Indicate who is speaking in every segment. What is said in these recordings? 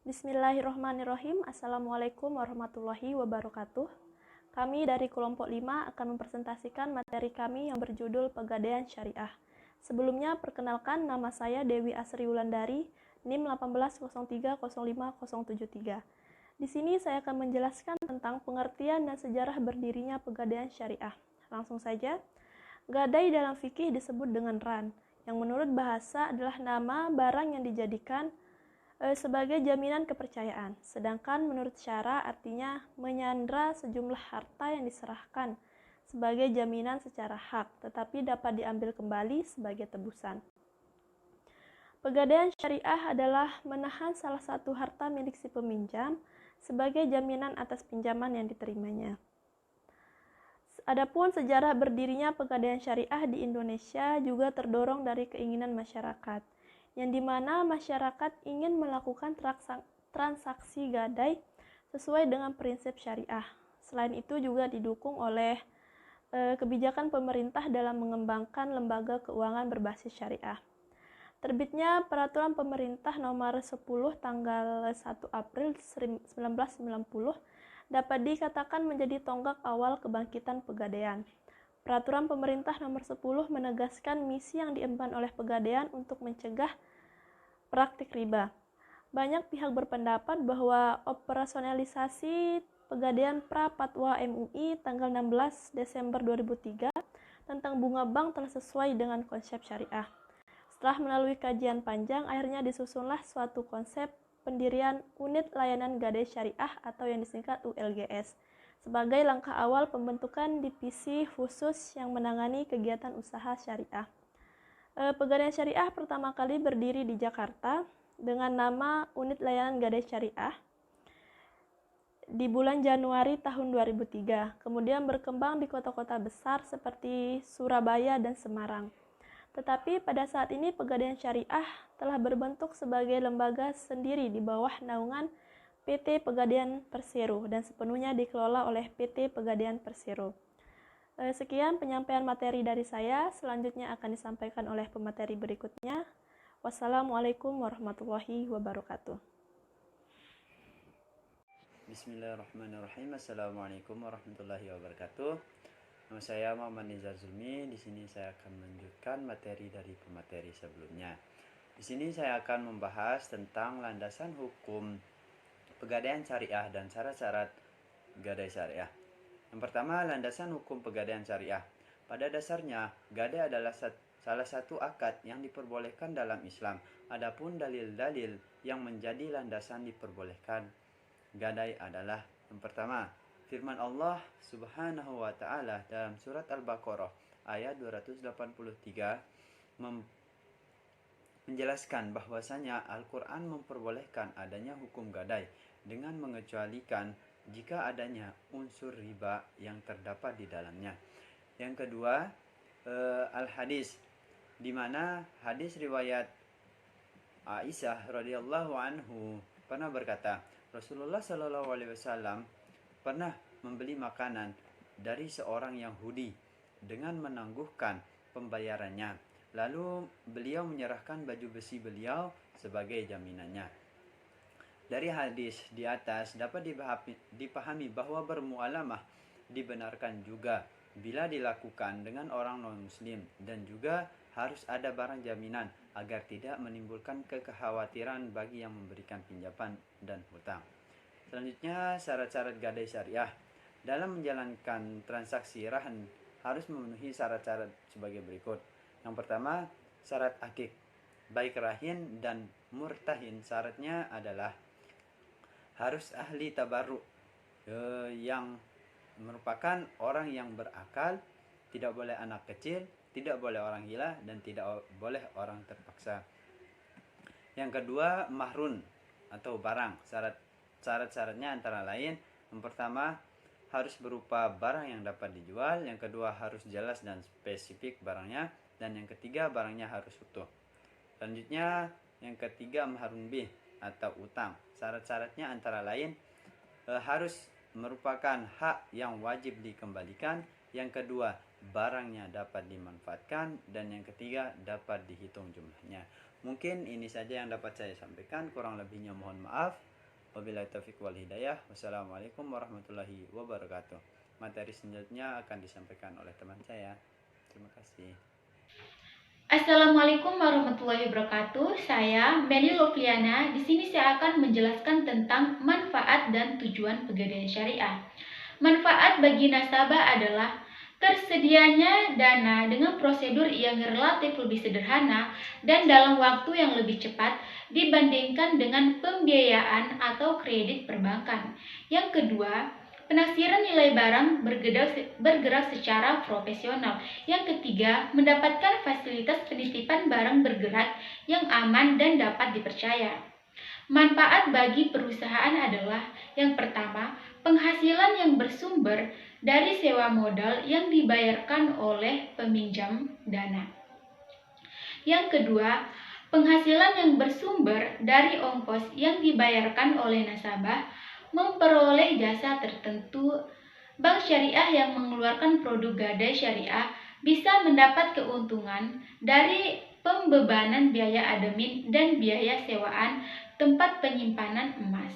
Speaker 1: Bismillahirrahmanirrahim. Assalamualaikum warahmatullahi wabarakatuh. Kami dari kelompok 5 akan mempresentasikan materi kami yang berjudul Pegadaian Syariah. Sebelumnya, perkenalkan nama saya Dewi Asri Wulandari, NIM 18030573. Di sini saya akan menjelaskan tentang pengertian dan sejarah berdirinya Pegadaian Syariah. Langsung saja, gadai dalam fikih disebut dengan ran, yang menurut bahasa adalah nama barang yang dijadikan sebagai jaminan kepercayaan. Sedangkan menurut syara artinya menyandra sejumlah harta yang diserahkan sebagai jaminan secara hak, tetapi dapat diambil kembali sebagai tebusan. Pegadaian syariah adalah menahan salah satu harta milik si peminjam sebagai jaminan atas pinjaman yang diterimanya. Adapun sejarah berdirinya pegadaian syariah di Indonesia juga terdorong dari keinginan masyarakat, yang dimana masyarakat ingin melakukan transaksi gadai sesuai dengan prinsip syariah. Selain itu juga didukung oleh kebijakan pemerintah dalam mengembangkan lembaga keuangan berbasis syariah. Terbitnya Peraturan Pemerintah Nomor 10 tanggal 1 April 1990 dapat dikatakan menjadi tonggak awal kebangkitan pegadaian. Peraturan Pemerintah Nomor 10 menegaskan misi yang diemban oleh Pegadaian untuk mencegah praktik riba. Banyak pihak berpendapat bahwa operasionalisasi Pegadaian Pra-Fatwa MUI tanggal 16 Desember 2003 tentang bunga bank telah sesuai dengan konsep syariah. Setelah melalui kajian panjang, akhirnya disusunlah suatu konsep pendirian Unit Layanan Gadai Syariah atau yang disingkat ULGS sebagai langkah awal pembentukan divisi khusus yang menangani kegiatan usaha syariah. Pegadaian Syariah pertama kali berdiri di Jakarta dengan nama Unit Layanan Gadai Syariah di bulan Januari tahun 2003, kemudian berkembang di kota-kota besar seperti Surabaya dan Semarang. Tetapi pada saat ini Pegadaian Syariah telah berbentuk sebagai lembaga sendiri di bawah naungan PT Pegadaian Persero dan sepenuhnya dikelola oleh PT Pegadaian Persero. Sekian penyampaian materi dari saya, selanjutnya akan disampaikan oleh pemateri berikutnya. Wassalamualaikum warahmatullahi wabarakatuh.
Speaker 2: Bismillahirrahmanirrahim. Assalamualaikum warahmatullahi wabarakatuh. Nama saya Muhammad Nizar Zulmi. Di sini saya akan melanjutkan materi dari pemateri sebelumnya. Di sini saya akan membahas tentang landasan hukum pegadaian syariah dan syarat-syarat gadai syariah. Yang pertama, landasan hukum pegadaian syariah. Pada dasarnya, gadai adalah salah satu akad yang diperbolehkan dalam Islam. Adapun dalil-dalil yang menjadi landasan diperbolehkan gadai adalah yang pertama, firman Allah Subhanahu wa taala dalam surat Al-Baqarah ayat 283 menjelaskan bahwasanya Al-Qur'an memperbolehkan adanya hukum gadai dengan mengecualikan jika adanya unsur riba yang terdapat di dalamnya. Yang kedua, al-hadis, di mana hadis riwayat Aisyah radhiyallahu anhu pernah berkata, Rasulullah Shallallahu alaihi wasallam pernah membeli makanan dari seorang Yahudi dengan menangguhkan pembayarannya. Lalu beliau menyerahkan baju besi beliau sebagai jaminannya. Dari hadis di atas dapat dipahami bahwa bermualamah dibenarkan juga bila dilakukan dengan orang non-muslim dan juga harus ada barang jaminan agar tidak menimbulkan kekhawatiran bagi yang memberikan pinjaman dan hutang. Selanjutnya, syarat-syarat gadai syariah. Dalam menjalankan transaksi rahan harus memenuhi syarat-syarat sebagai berikut. Yang pertama, syarat akik. Baik rahin dan murtahin syaratnya adalah harus ahli tabarruk, yang merupakan orang yang berakal, tidak boleh anak kecil, tidak boleh orang gila, dan tidak boleh orang terpaksa. Yang kedua, mahrun atau barang. Syarat-syaratnya antara lain, yang pertama harus berupa barang yang dapat dijual, yang kedua harus jelas dan spesifik barangnya, dan yang ketiga barangnya harus utuh. Selanjutnya yang ketiga mahrun bih atau utang. Syarat-syaratnya antara lain harus merupakan hak yang wajib dikembalikan, yang kedua barangnya dapat dimanfaatkan, dan yang ketiga dapat dihitung jumlahnya. Mungkin ini saja yang dapat saya sampaikan, kurang lebihnya mohon maaf. Wabillahi taufiq wal hidayah. Wassalamualaikum warahmatullahi wabarakatuh. Materi selanjutnya akan disampaikan oleh teman saya. Terima kasih.
Speaker 3: Assalamualaikum warahmatullahi wabarakatuh. Saya Meli Loviana. Di sini saya akan menjelaskan tentang manfaat dan tujuan Pegadaian Syariah. Manfaat bagi nasabah adalah tersedianya dana dengan prosedur yang relatif lebih sederhana dan dalam waktu yang lebih cepat dibandingkan dengan pembiayaan atau kredit perbankan. Yang kedua, penaksiran nilai barang bergerak secara profesional. Yang ketiga, mendapatkan fasilitas penitipan barang bergerak yang aman dan dapat dipercaya. Manfaat bagi perusahaan adalah yang pertama, penghasilan yang bersumber dari sewa modal yang dibayarkan oleh peminjam dana. Yang kedua, penghasilan yang bersumber dari ongkos yang dibayarkan oleh nasabah memperoleh jasa tertentu. Bank syariah yang mengeluarkan produk gadai syariah bisa mendapat keuntungan dari pembebanan biaya admin dan biaya sewaan tempat penyimpanan emas.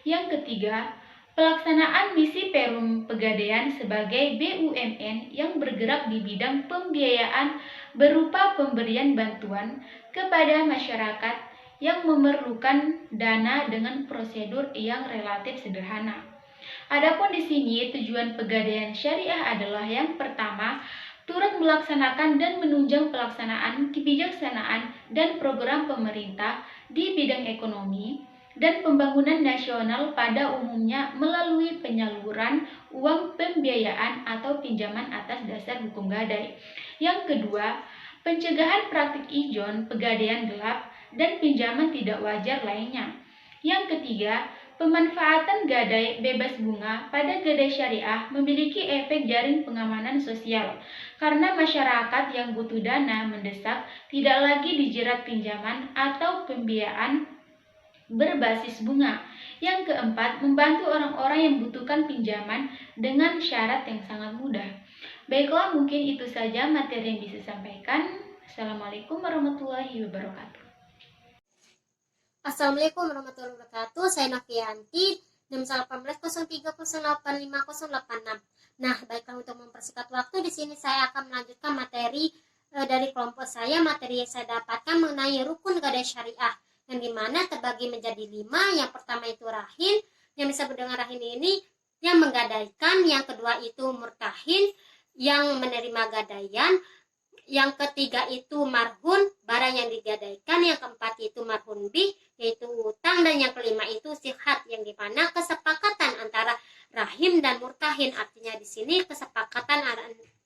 Speaker 3: Yang ketiga, pelaksanaan misi Perum Pegadaian sebagai BUMN yang bergerak di bidang pembiayaan berupa pemberian bantuan kepada masyarakat yang memerlukan dana dengan prosedur yang relatif sederhana. Adapun di sini tujuan Pegadaian Syariah adalah yang pertama, turut melaksanakan dan menunjang pelaksanaan kebijaksanaan dan program pemerintah di bidang ekonomi dan pembangunan nasional pada umumnya melalui penyaluran uang pembiayaan atau pinjaman atas dasar hukum gadai. Yang kedua, pencegahan praktik ijon, pegadaian gelap, dan pinjaman tidak wajar lainnya. Yang ketiga, pemanfaatan gadai bebas bunga pada gadai syariah memiliki efek jaring pengamanan sosial karena masyarakat yang butuh dana mendesak tidak lagi dijerat pinjaman atau pembiayaan berbasis bunga. Yang keempat, membantu orang-orang yang membutuhkan pinjaman dengan syarat yang sangat mudah. Baiklah, mungkin itu saja materi yang bisa sampaikan. Assalamualaikum warahmatullahi wabarakatuh.
Speaker 4: Assalamualaikum warahmatullahi wabarakatuh. Saya Novianti, NIM 1803085086. Nah, baiklah, untuk mempersingkat waktu, di sini saya akan melanjutkan materi dari kelompok saya. Materi yang saya dapatkan mengenai rukun gadai syariah, yang dimana terbagi menjadi 5. Yang pertama itu rahin, yang disebut dengan rahin ini yang menggadaikan. Yang kedua itu murtahin, yang menerima gadaian. Yang ketiga itu marhun, barang yang digadaikan. Yang keempat itu marhun bih, yaitu utang. Dan yang kelima itu sihat, yang dimana kesepakatan antara rahim dan murtahin. Artinya di sini kesepakatan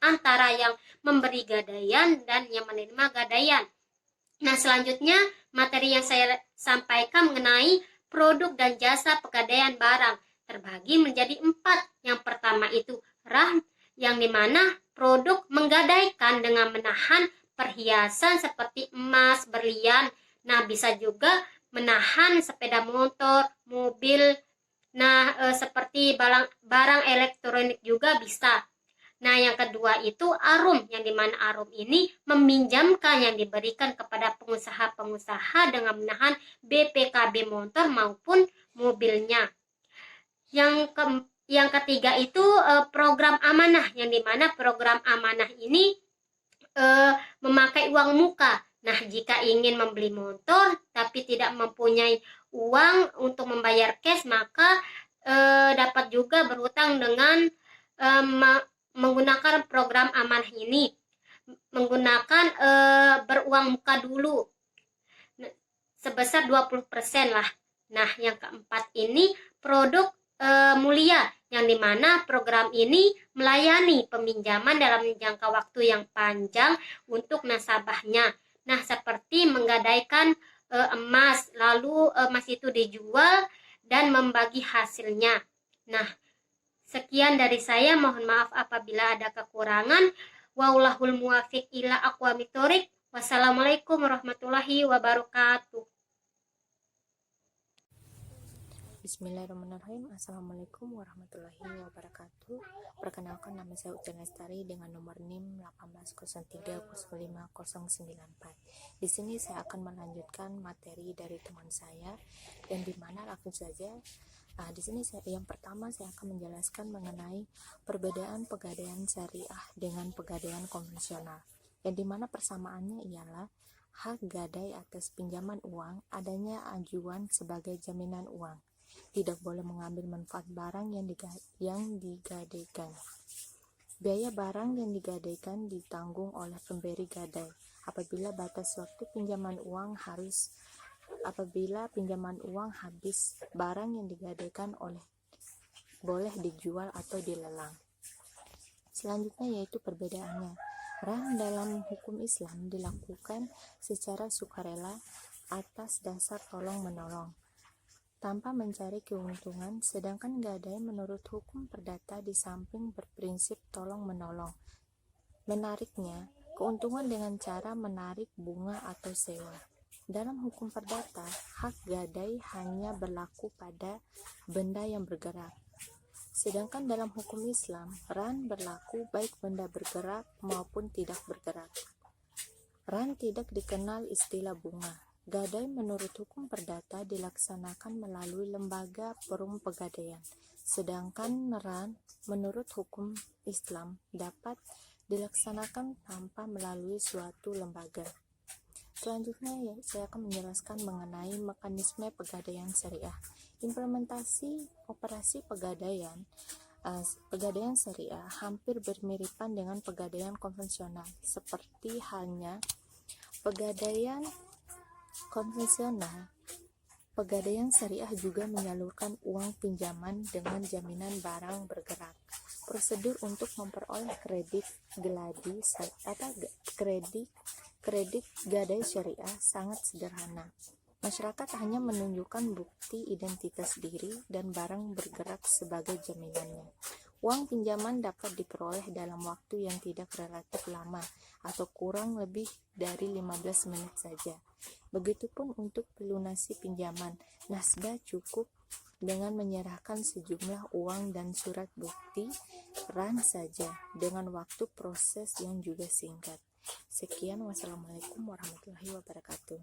Speaker 4: antara yang memberi gadaian dan yang menerima gadaian. Nah, selanjutnya materi yang saya sampaikan mengenai produk dan jasa pegadaian barang terbagi menjadi 4. Yang pertama itu rahm, yang dimana produk menggadaikan dengan menahan perhiasan seperti emas, berlian. Nah, bisa juga menahan sepeda motor, mobil. Nah, seperti barang elektronik juga bisa. Nah, yang kedua itu arum, yang dimana arum ini meminjamkan yang diberikan kepada pengusaha-pengusaha dengan menahan BPKB motor maupun mobilnya. Yang ketiga itu program amanah, yang dimana program amanah ini memakai uang muka. Nah, jika ingin membeli motor tapi tidak mempunyai uang untuk membayar cash, maka dapat juga berhutang dengan menggunakan program amanah ini, menggunakan beruang muka dulu sebesar 20% lah. Nah, yang keempat ini produk mulia, yang dimana program ini melayani peminjaman dalam jangka waktu yang panjang untuk nasabahnya. Nah, seperti menggadaikan emas, lalu emas itu dijual dan membagi hasilnya. Nah, sekian dari saya, mohon maaf apabila ada kekurangan. Wallahul muwaffiq ila aqwamit thoriq. Wassalamualaikum warahmatullahi wabarakatuh.
Speaker 5: Bismillahirrahmanirrahim. Assalamualaikum warahmatullahi wabarakatuh. Perkenalkan, nama saya Ujian Lestari dengan nomor NIM 180305094. Di sini saya akan melanjutkan materi dari teman saya, dan di mana langsung saja. Di sini yang pertama saya akan menjelaskan mengenai perbedaan pegadaian syariah dengan pegadaian konvensional. Yang di mana persamaannya ialah hak gadai atas pinjaman uang, adanya ajuan sebagai jaminan uang. Tidak boleh mengambil manfaat barang yang digadaikan. Biaya barang yang digadaikan ditanggung oleh pemberi gadai. Apabila pinjaman uang habis, barang yang digadaikan boleh dijual atau dilelang. Selanjutnya yaitu perbedaannya. Ran dalam hukum Islam dilakukan secara sukarela atas dasar tolong-menolong, tanpa mencari keuntungan, sedangkan gadai menurut hukum perdata di samping berprinsip tolong-menolong, menariknya keuntungan dengan cara menarik bunga atau sewa. Dalam hukum perdata, hak gadai hanya berlaku pada benda yang bergerak. Sedangkan dalam hukum Islam, ran berlaku baik benda bergerak maupun tidak bergerak. Ran tidak dikenal istilah bunga. Gadai menurut hukum perdata dilaksanakan melalui lembaga perum pegadaian. Sedangkan ran menurut hukum Islam dapat dilaksanakan tanpa melalui suatu lembaga. Selanjutnya saya akan menjelaskan mengenai mekanisme pegadaian syariah. Implementasi operasi pegadaian syariah hampir bermiripan dengan pegadaian konvensional. Seperti halnya pegadaian konvensional, pegadaian syariah juga menyalurkan uang pinjaman dengan jaminan barang bergerak. Prosedur untuk memperoleh kredit gadai syariah sangat sederhana. Masyarakat hanya menunjukkan bukti identitas diri dan barang bergerak sebagai jaminannya. Uang pinjaman dapat diperoleh dalam waktu yang tidak relatif lama atau kurang lebih dari 15 menit saja. Begitupun untuk pelunasi pinjaman, nasabah cukup dengan menyerahkan sejumlah uang dan surat bukti ran saja dengan waktu proses yang juga singkat. Sekian, wassalamualaikum warahmatullahi wabarakatuh.